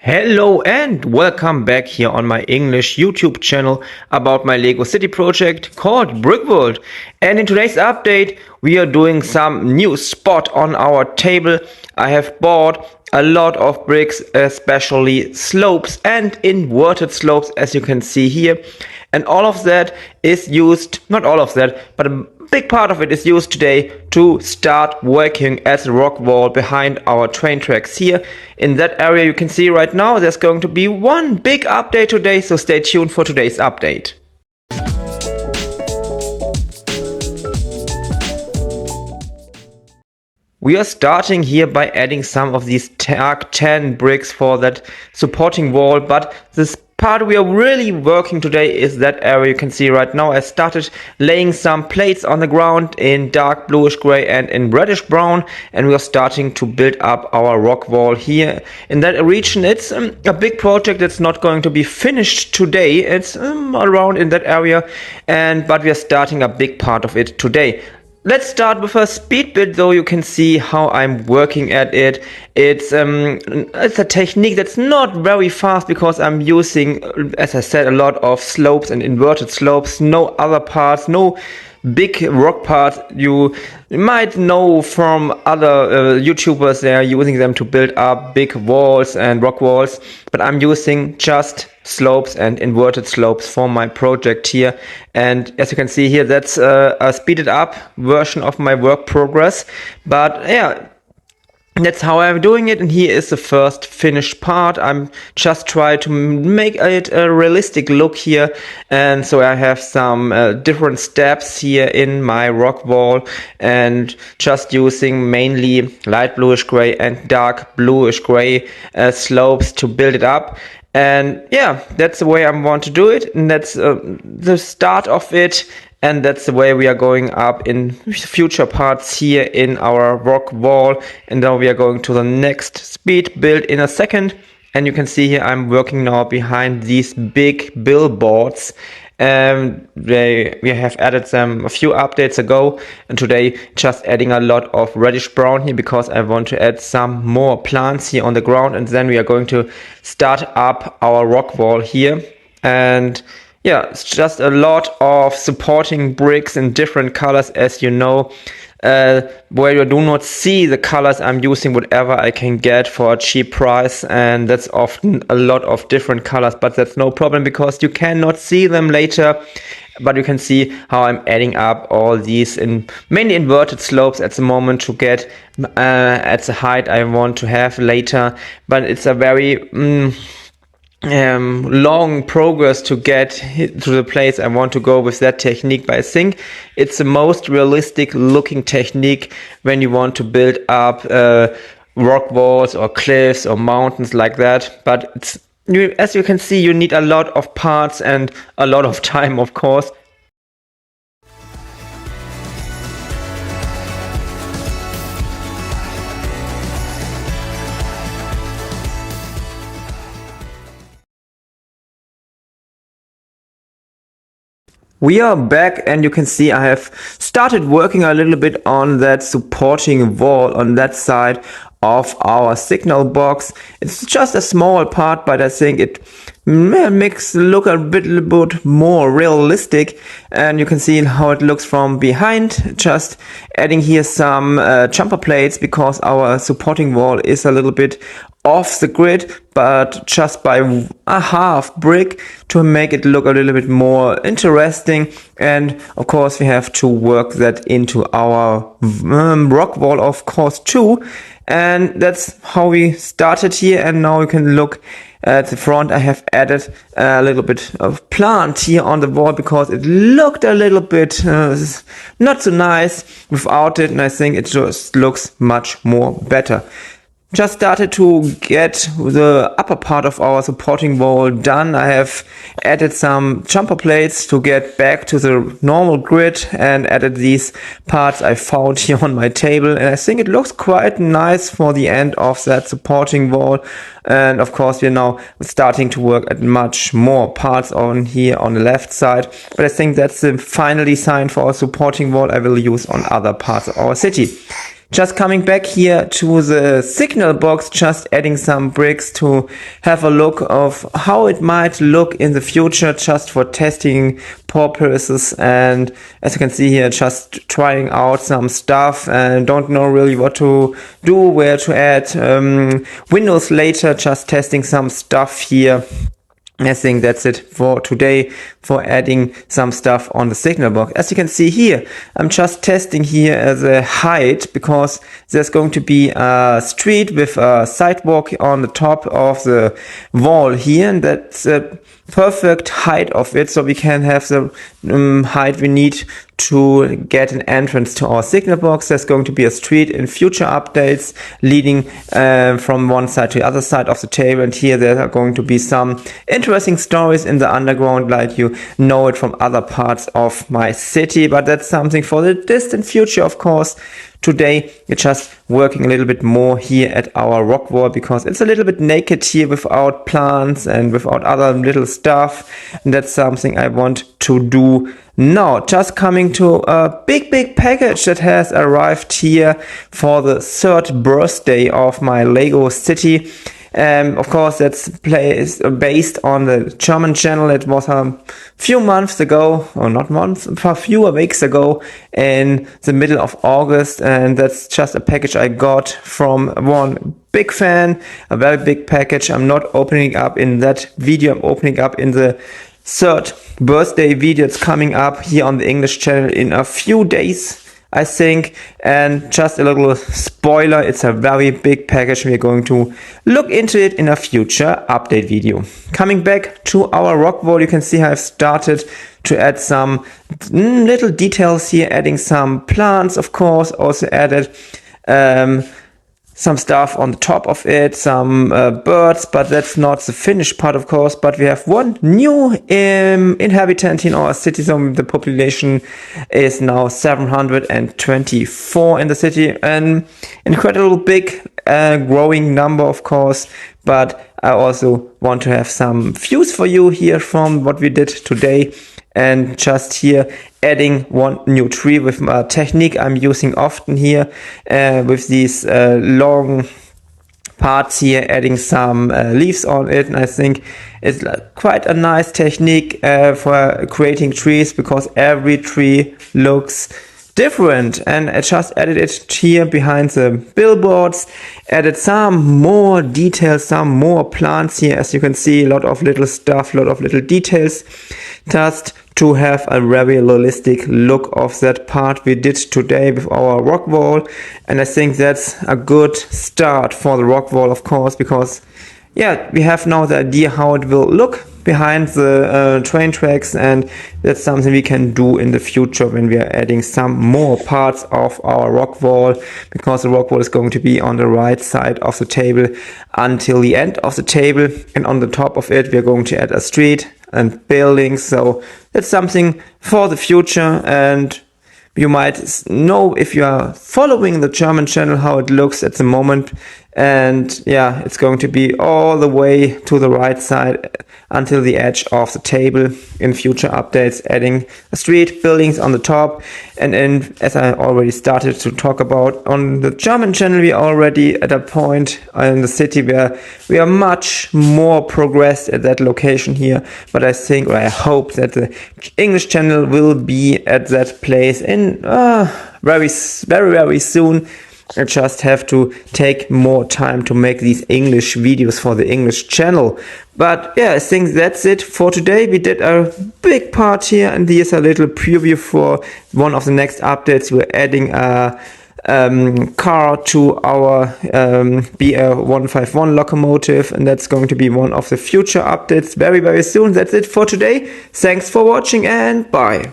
Hello and welcome back here on my English YouTube channel about my Lego City project called Brickworld. And in today's update we are doing some new spot on our table. I have bought a lot of bricks, especially slopes and inverted slopes, as you can see here. And all of that is used, not all of that, but a big part of it is used today to start working as a rock wall behind our train tracks here. In that area you can see right now there's going to be one big update today, so stay tuned for today's update. We are starting here by adding some of these dark tan bricks for that supporting wall, but this part we are really working today is that area you can see right now. I started laying some plates on the ground in dark bluish gray and in reddish brown, and we are starting to build up our rock wall here in that region. It's a big project that's not going to be finished today. It's around in that area, but we are starting a big part of it today. Let's start with a speed build, though. You can see how I'm working at it. It's a technique that's not very fast because I'm using, as I said, a lot of slopes and inverted slopes. No other parts, no big rock parts. You might know from other YouTubers, they are using them to build up big walls and rock walls, but I'm using just slopes and inverted slopes for my project here. And as you can see here, that's a speeded up version of my work progress, but yeah, that's how I'm doing it. And here is the first finished part. I'm just trying to make it a realistic look here, and so I have some different steps here in my rock wall, and just using mainly light bluish gray and dark bluish gray slopes to build it up. And yeah, that's the way I want to do it, and that's the start of it. And that's the way we are going up in future parts here in our rock wall. And now we are going to the next speed build in a second. And you can see here I'm working now behind these big billboards. We have added them a few updates ago, and today just adding a lot of reddish brown here because I want to add some more plants here on the ground. And then we are going to start up our rock wall here. And yeah, it's just a lot of supporting bricks in different colors, as you know. Where you do not see the colors, I'm using whatever I can get for a cheap price, and that's often a lot of different colors, but that's no problem because you cannot see them later. But you can see how I'm adding up all these in mainly inverted slopes at the moment to get at the height I want to have later. But it's a very long progress to get to the place I want to go with that technique, but I think it's the most realistic looking technique when you want to build up rock walls or cliffs or mountains like that. But as you can see, you need a lot of parts and a lot of time, of course. We are back, and you can see I have started working a little bit on that supporting wall on that side of our signal box. It's just a small part, but I think it makes it look a bit more realistic, and you can see how it looks from behind. Just adding here some jumper plates because our supporting wall is a little bit off the grid, but just by a half brick to make it look a little bit more interesting. And of course we have to work that into our rock wall, of course, too. And that's how we started here. And now you can look at the front. I have added a little bit of plant here on the wall because it looked a little bit not so nice without it, and I think it just looks much more better. Just started to get the upper part of our supporting wall done. I have added some jumper plates to get back to the normal grid and added these parts I found here on my table, and I think it looks quite nice for the end of that supporting wall. And of course we're now starting to work at much more parts on here on the left side, but I think that's the final design for our supporting wall I will use on other parts of our city. Just coming back here to the signal box, just adding some bricks to have a look of how it might look in the future, just for testing purposes. And as you can see here, just trying out some stuff and don't know really what to do, where to add windows later, just testing some stuff here. I think that's it for today for adding some stuff on the signal box. As you can see here, I'm just testing here the height, because there's going to be a street with a sidewalk on the top of the wall here, and that's the perfect height of it, so we can have the height we need to get an entrance to our signal box. There's going to be a street in future updates leading from one side to the other side of the table, and here there are going to be some interesting stories in the underground, like you know it from other parts of my city, but that's something for the distant future, of course. Today we're just working a little bit more here at our rock wall, because it's a little bit naked here without plants and without other little stuff, and that's something I want to do now. Just coming to a big package that has arrived here for the 3rd birthday of my Lego city. Of course, that's based on the German channel. It was a few months ago, or not months, a few weeks ago in the middle of August, and that's just a package I got from one big fan, a very big package. I'm not opening up in that video, I'm opening up in the 3rd birthday video. It's coming up here on the English channel in a few days, I think. And just a little spoiler, it's a very big package. We're going to look into it in a future update video. Coming back to our rock wall, you can see I've started to add some little details here, adding some plants, of course, also added some stuff on the top of it, some birds, but that's not the finished part, of course. But we have one new inhabitant in our city, so the population is now 724 in the city. An incredible big growing number, of course, but I also want to have some views for you here from what we did today. And just here adding one new tree with a technique I'm using often here, with these long parts here, adding some leaves on it. And I think it's quite a nice technique for creating trees, because every tree looks different. And I just added it here behind the billboards, added some more details, some more plants here. As you can see, a lot of little stuff, a lot of little details, just to have a very realistic look of that part we did today with our rock wall. And I think that's a good start for the rock wall, of course, because yeah, we have now the idea how it will look behind the train tracks, and that's something we can do in the future when we are adding some more parts of our rock wall, because the rock wall is going to be on the right side of the table until the end of the table, and on the top of it we're going to add a street and buildings. So that's something for the future, and you might know if you are following the German channel how it looks at the moment. And yeah, it's going to be all the way to the right side until the edge of the table in future updates, adding a street, buildings on the top. And then, as I already started to talk about on the German channel, we are already at a point in the city where we are much more progressed at that location here. But I think, or I hope, that the English channel will be at that place in very soon. I just have to take more time to make these English videos for the English channel. But yeah, I think that's it for today. We did a big part here, and here's a little preview for one of the next updates. We're adding a car to our BR151 locomotive, and that's going to be one of the future updates very soon. That's it for today. Thanks for watching, and bye.